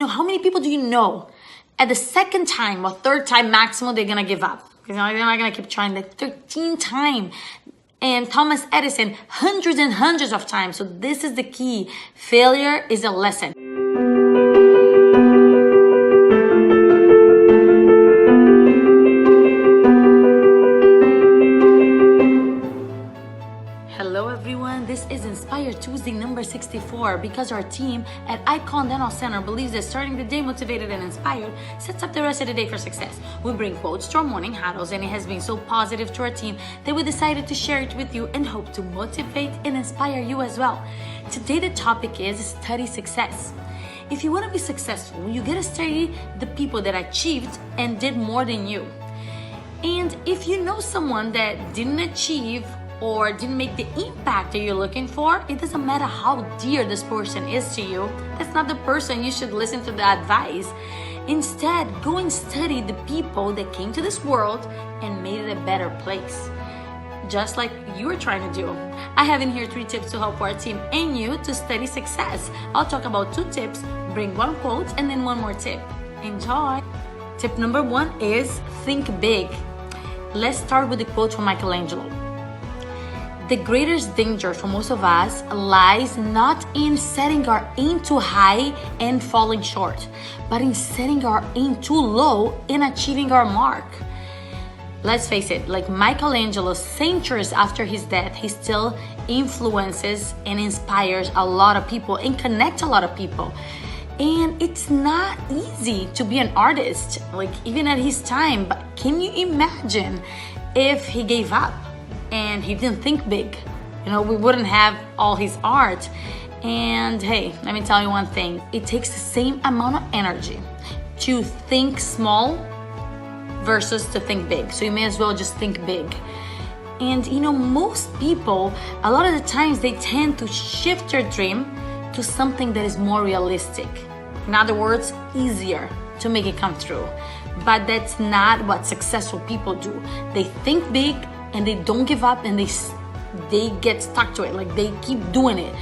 How many people do you know at the second time or third time maximum they're gonna give up? Because they're not gonna keep trying. The 13th time. And Thomas Edison, hundreds and hundreds of times. So this is the key. Failure is a lesson. Hello everyone, this is Inspire Tuesday number 64 because our team at Icon Dental Center believes that starting the day motivated and inspired sets up the rest of the day for success. We bring quotes to our morning huddles and it has been so positive to our team that we decided to share it with you and hope to motivate and inspire you as well. Today the topic is study success. If you want to be successful, you gotta study the people that achieved and did more than you. And if you know someone that didn't achieve or didn't make the impact that you're looking for, it doesn't matter how dear this person is to you. That's not the person you should listen to the advice. Instead, go and study the people that came to this world and made it a better place. Just like you're trying to do. I have in here 3 tips to help our team and you to study success. I'll talk about 2 tips, bring 1 quote, and then 1 more tip. Enjoy! Tip number 1 is think big. Let's start with the quote from Michelangelo. The greatest danger for most of us lies not in setting our aim too high and falling short, but in setting our aim too low and achieving our mark. Let's face it, like Michelangelo, centuries after his death, he still influences and inspires a lot of people and connects a lot of people. And it's not easy to be an artist, like even at his time, but can you imagine if he gave up? And he didn't think big, we wouldn't have all his art. And hey, let me tell you one thing, it takes the same amount of energy to think small versus to think big. So you may as well just think big. And most people, a lot of the times they tend to shift their dream to something that is more realistic. In other words, easier to make it come true. But that's not what successful people do. They think big and they don't give up and they get stuck to it, like they keep doing it.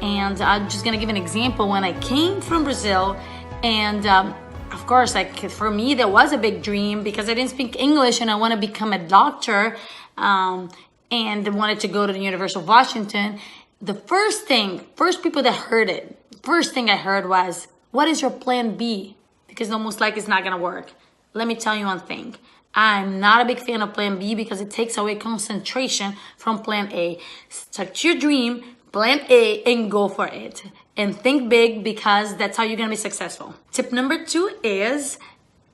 And I'm just gonna give an example. When I came from Brazil, and of course, like for me, there was a big dream because I didn't speak English and I want to become a doctor, and wanted to go to the University of Washington. The first people that heard it, first thing I heard was, what is your plan B? Because most likely it's not gonna work. Let me tell you one thing. I'm not a big fan of plan B because it takes away concentration from plan A. Stick to your dream, plan A, and go for it. And think big because that's how you're going to be successful. Tip number 2 is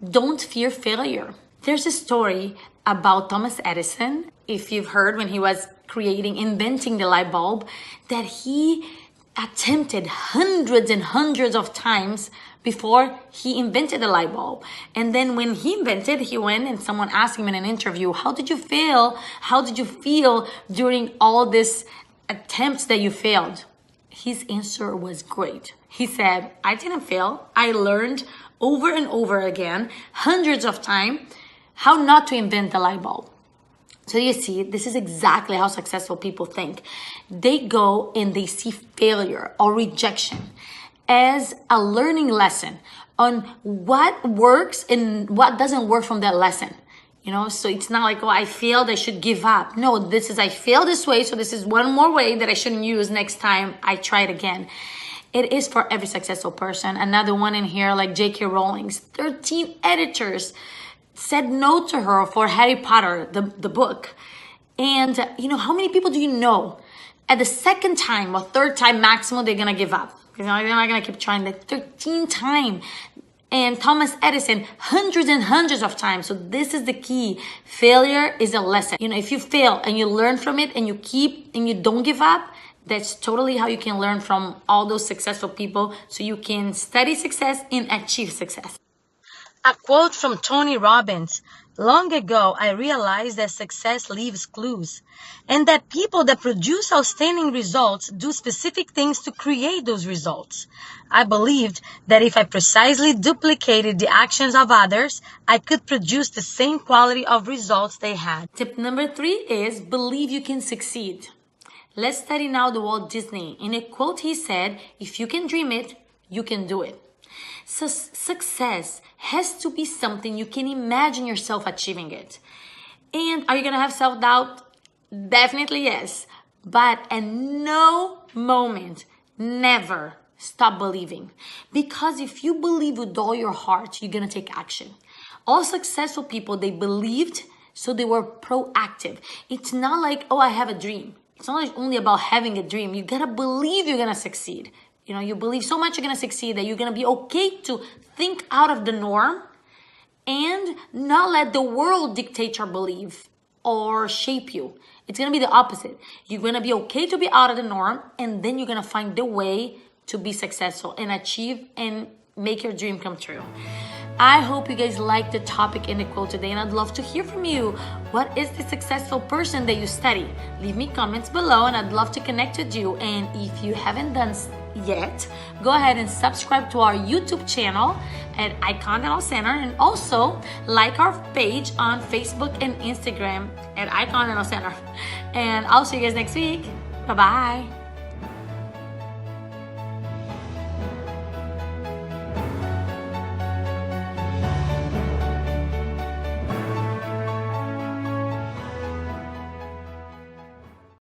don't fear failure. There's a story about Thomas Edison, if you've heard, when he was inventing the light bulb, that he attempted hundreds and hundreds of times before he invented the light bulb. And then when he invented, he went and someone asked him in an interview, how did you feel? How did you feel during all these attempts that you failed? His answer was great. He said, I didn't fail. I learned over and over again, hundreds of times, how not to invent the light bulb. So you see, this is exactly how successful people think. They go and they see failure or rejection as a learning lesson on what works and what doesn't work from that lesson. So it's not like, I failed, I should give up. No, I failed this way, so this is one more way that I shouldn't use next time I try it again. It is for every successful person. Another one in here, like J.K. Rowling's 13 editors said no to her for Harry Potter, the book. And how many people do you know at the second time or third time maximum they're gonna give up? Because they're not gonna keep trying. The 13th time. And Thomas Edison, hundreds and hundreds of times. So this is the key. Failure is a lesson. If you fail and you learn from it and you don't give up, that's totally how you can learn from all those successful people so you can study success and achieve success. A quote from Tony Robbins. Long ago, I realized that success leaves clues and that people that produce outstanding results do specific things to create those results. I believed that if I precisely duplicated the actions of others, I could produce the same quality of results they had. Tip number 3 is believe you can succeed. Let's study now the Walt Disney. In a quote he said, if you can dream it, you can do it. So success has to be something you can imagine yourself achieving it. And are you gonna have self-doubt? Definitely yes. But at no moment, never stop believing. Because if you believe with all your heart, you're gonna take action. All successful people, they believed, so they were proactive. It's not like, oh, I have a dream. It's not like only about having a dream. You gotta believe you're gonna succeed. You know, you believe so much you're gonna succeed that you're gonna be okay to think out of the norm and not let the world dictate your belief or shape you. It's gonna be the opposite. You're gonna be okay to be out of the norm, and then you're gonna find the way to be successful and achieve and make your dream come true. I hope you guys liked the topic and the quote today, and I'd love to hear from you. What is the successful person that you study? Leave me comments below, and I'd love to connect with you. And if you haven't done yet, go ahead and subscribe to our YouTube channel at Icon Dental Center, and also like our page on Facebook and Instagram at Icon Dental Center. And I'll see you guys next week. Bye-bye.